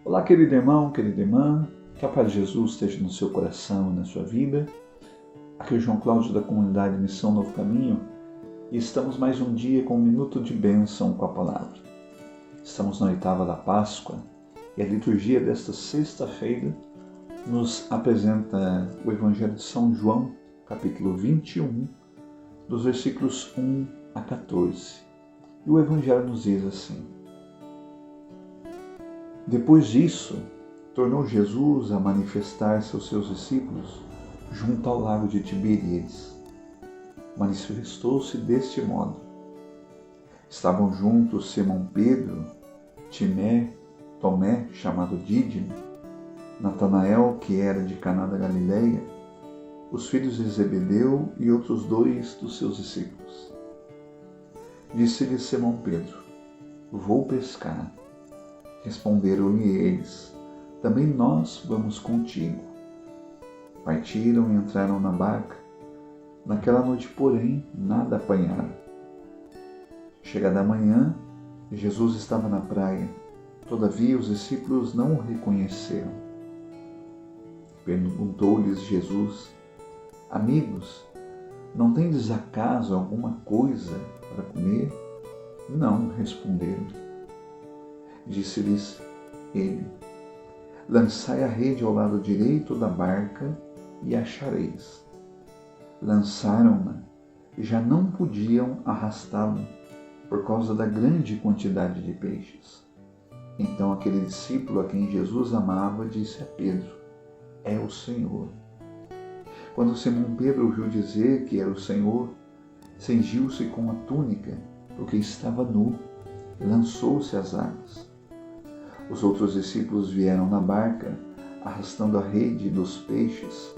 Olá, querido irmão, querida irmã, que a paz de Jesus esteja no seu coração e na sua vida. Aqui é o João Cláudio da comunidade Missão Novo Caminho e estamos mais um dia com um minuto de bênção com a palavra. Estamos na oitava da Páscoa e a liturgia desta sexta-feira nos apresenta o Evangelho de São João, capítulo 21, dos versículos 1 a 14. E o Evangelho nos diz assim: Depois disso, tornou Jesus a manifestar-se aos seus discípulos junto ao lago de Tiberíades. Manifestou-se deste modo. Estavam juntos Simão Pedro, Tomé, chamado Dídimo, Natanael, que era de Caná da Galileia, os filhos de Zebedeu e outros dois dos seus discípulos. Disse-lhe Simão Pedro: Vou pescar. Responderam-lhe eles: Também nós vamos contigo. Partiram e entraram na barca. Naquela noite, porém, nada apanharam. Chegada a manhã, Jesus estava na praia. Todavia os discípulos não o reconheceram. Perguntou-lhes Jesus: Amigos, não tendes acaso alguma coisa para comer? Não, responderam. Disse-lhes ele: Lançai a rede ao lado direito da barca e achareis. Lançaram-na e já não podiam arrastá-la por causa da grande quantidade de peixes. Então aquele discípulo a quem Jesus amava disse a Pedro: É o Senhor. Quando Simão Pedro ouviu dizer que era o Senhor, cingiu-se com a túnica, porque estava nu, e lançou-se às águas. Os outros discípulos vieram na barca, arrastando a rede dos peixes,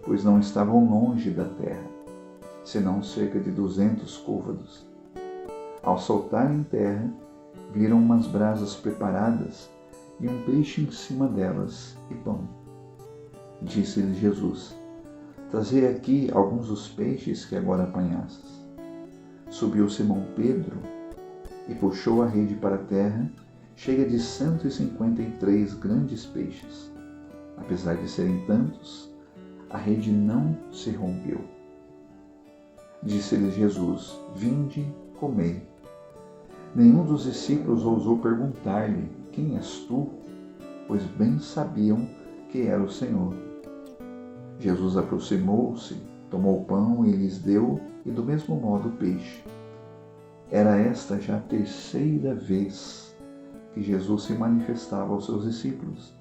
pois não estavam longe da terra, senão cerca de 200 côvados. Ao saltarem em terra, viram umas brasas preparadas e um peixe em cima delas e pão. Disse-lhe Jesus: Trazei aqui alguns dos peixes que agora apanhastes. Subiu Simão Pedro e puxou a rede para a terra, cheia de 153 grandes peixes. Apesar de serem tantos, a rede não se rompeu. Disse-lhe Jesus: Vinde, comei. Nenhum dos discípulos ousou perguntar-lhe: Quem és tu? Pois bem sabiam que era o Senhor. Jesus aproximou-se, tomou o pão e lhes deu, e do mesmo modo o peixe. Era esta já a terceira vez que Jesus se manifestava aos seus discípulos,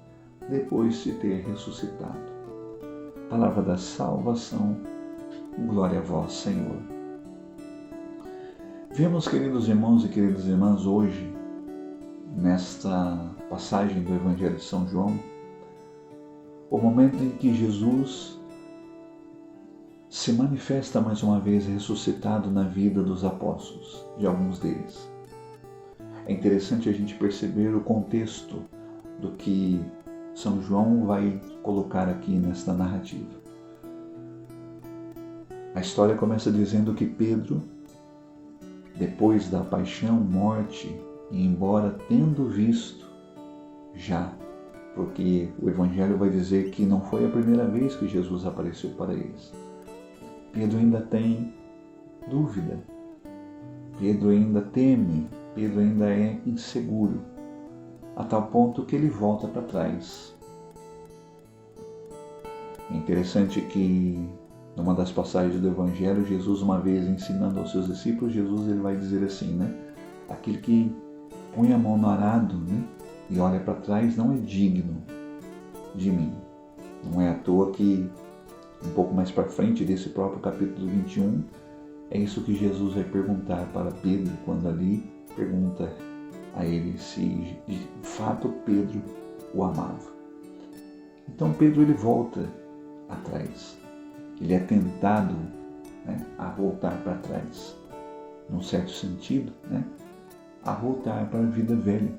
depois de ter ressuscitado. Palavra da salvação, glória a vós, Senhor. Vemos, queridos irmãos e queridas irmãs, hoje, nesta passagem do Evangelho de São João, o momento em que Jesus se manifesta mais uma vez ressuscitado na vida dos apóstolos, de alguns deles. É interessante a gente perceber o contexto do que São João vai colocar aqui nesta narrativa. A história começa dizendo que Pedro, depois da paixão, morte, e embora tendo visto já, porque o Evangelho vai dizer que não foi a primeira vez que Jesus apareceu para eles, Pedro ainda tem dúvida, Pedro ainda teme, Pedro ainda é inseguro, a tal ponto que ele volta para trás. É interessante que, numa das passagens do Evangelho, Jesus, uma vez ensinando aos seus discípulos, Jesus ele vai dizer assim, aquele que põe a mão no arado, e olha para trás não é digno de mim. Não é à toa que, um pouco mais para frente desse próprio capítulo 21, é isso que Jesus vai perguntar para Pedro, quando ali pergunta a ele se de fato Pedro o amava. Então Pedro ele volta atrás, ele é tentado a voltar para trás, num certo sentido, a voltar para a vida velha.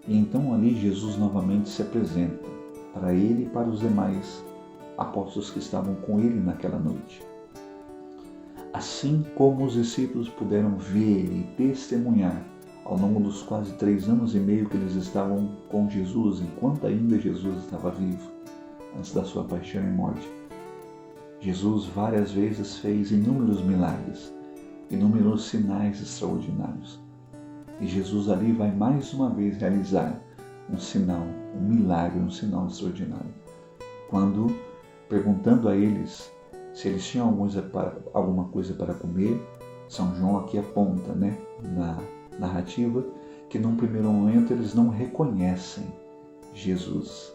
E então ali Jesus novamente se apresenta para ele e para os demais apóstolos que estavam com ele naquela noite. Assim como os discípulos puderam ver e testemunhar ao longo dos quase 3 anos e meio que eles estavam com Jesus, enquanto ainda Jesus estava vivo, antes da sua paixão e morte. Jesus várias vezes fez inúmeros milagres, inúmeros sinais extraordinários. E Jesus ali vai mais uma vez realizar um sinal, um milagre, um sinal extraordinário. Quando, perguntando a eles se eles tinham alguma coisa para comer, São João aqui aponta, na narrativa, que num primeiro momento eles não reconhecem Jesus.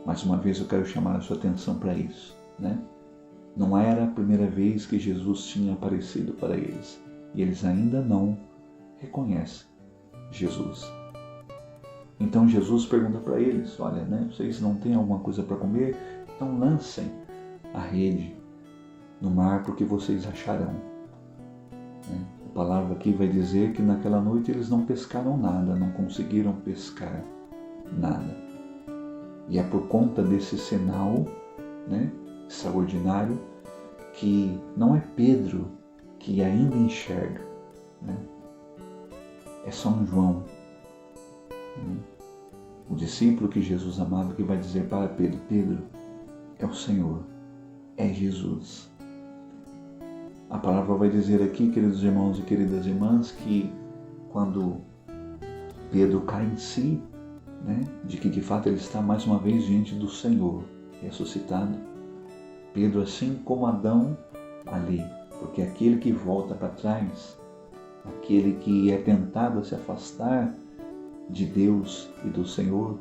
Mais uma vez eu quero chamar a sua atenção para isso, Não era a primeira vez que Jesus tinha aparecido para eles, e eles ainda não reconhecem Jesus. Então Jesus pergunta para eles, olha, vocês não têm alguma coisa para comer? Então lancem a rede no mar, porque vocês acharão. A palavra aqui vai dizer que naquela noite eles não pescaram nada, não conseguiram pescar nada. E é por conta desse sinal, extraordinário, que não é Pedro que ainda enxerga, é São João, o discípulo que Jesus amava, que vai dizer para Pedro, Pedro, é o Senhor, é Jesus. A palavra vai dizer aqui, queridos irmãos e queridas irmãs, que quando Pedro cai em si, de que de fato ele está mais uma vez diante do Senhor, ressuscitado, Pedro, assim como Adão ali, porque aquele que volta para trás, aquele que é tentado a se afastar de Deus e do Senhor,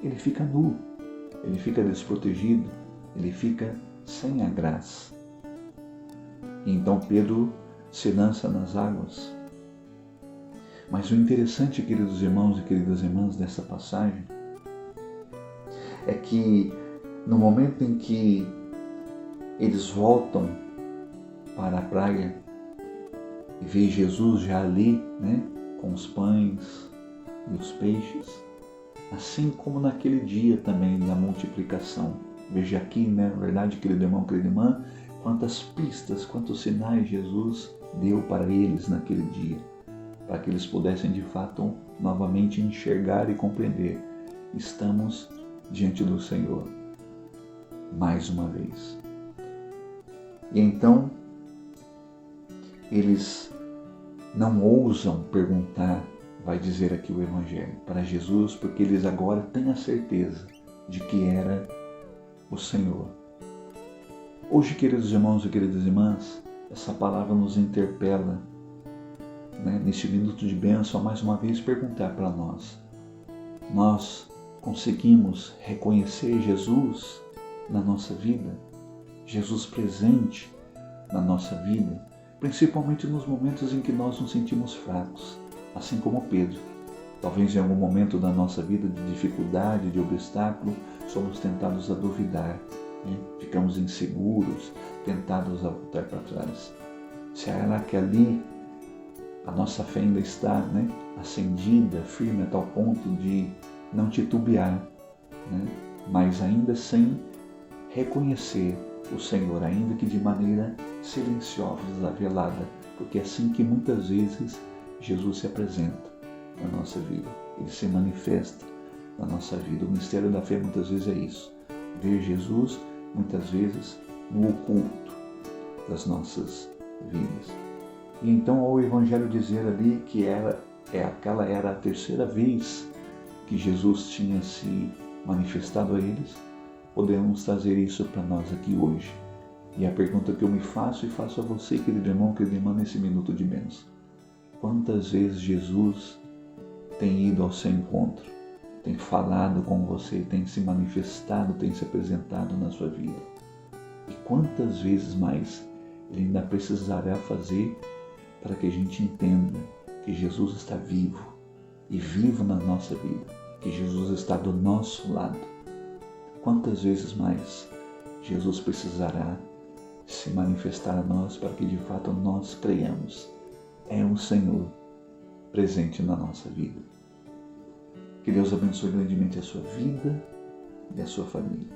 ele fica nu, ele fica desprotegido, ele fica sem a graça. E então Pedro se lança nas águas. Mas o interessante, queridos irmãos e queridas irmãs, dessa passagem é que no momento em que eles voltam para a praia e veem Jesus já ali, com os pães e os peixes, assim como naquele dia também da multiplicação. Veja aqui, na verdade, querido irmão, querida irmã, quantas pistas, quantos sinais Jesus deu para eles naquele dia, para que eles pudessem de fato novamente enxergar e compreender. Estamos diante do Senhor, mais uma vez. E então, eles não ousam perguntar, vai dizer aqui o Evangelho, para Jesus, porque eles agora têm a certeza de que era o Senhor. Hoje, queridos irmãos e queridas irmãs, essa palavra nos interpela, neste minuto de bênção, a mais uma vez perguntar para nós. Nós conseguimos reconhecer Jesus na nossa vida? Jesus presente na nossa vida, principalmente nos momentos em que nós nos sentimos fracos, assim como Pedro. Talvez em algum momento da nossa vida de dificuldade, de obstáculo, somos tentados a duvidar, ficamos inseguros, tentados a voltar para trás. Será que ali a nossa fé ainda está acendida, firme a tal ponto de não titubear, mas ainda sem reconhecer o Senhor, ainda que de maneira silenciosa, velada, porque é assim que muitas vezes Jesus se apresenta na nossa vida, ele se manifesta na nossa vida. O mistério da fé muitas vezes é isso, ver Jesus muitas vezes no oculto das nossas vidas. E então ao Evangelho dizer ali que aquela era a terceira vez que Jesus tinha se manifestado a eles, podemos trazer isso para nós aqui hoje. E a pergunta que eu me faço e faço a você, querido irmão, querida irmã, nesse minuto de bênção: quantas vezes Jesus tem ido ao seu encontro, tem falado com você, tem se manifestado, tem se apresentado na sua vida? E quantas vezes mais ele ainda precisará fazer para que a gente entenda que Jesus está vivo e vivo na nossa vida, que Jesus está do nosso lado? Quantas vezes mais Jesus precisará se manifestar a nós para que de fato nós creiamos? É o Senhor presente na nossa vida. Que Deus abençoe grandemente a sua vida e a sua família.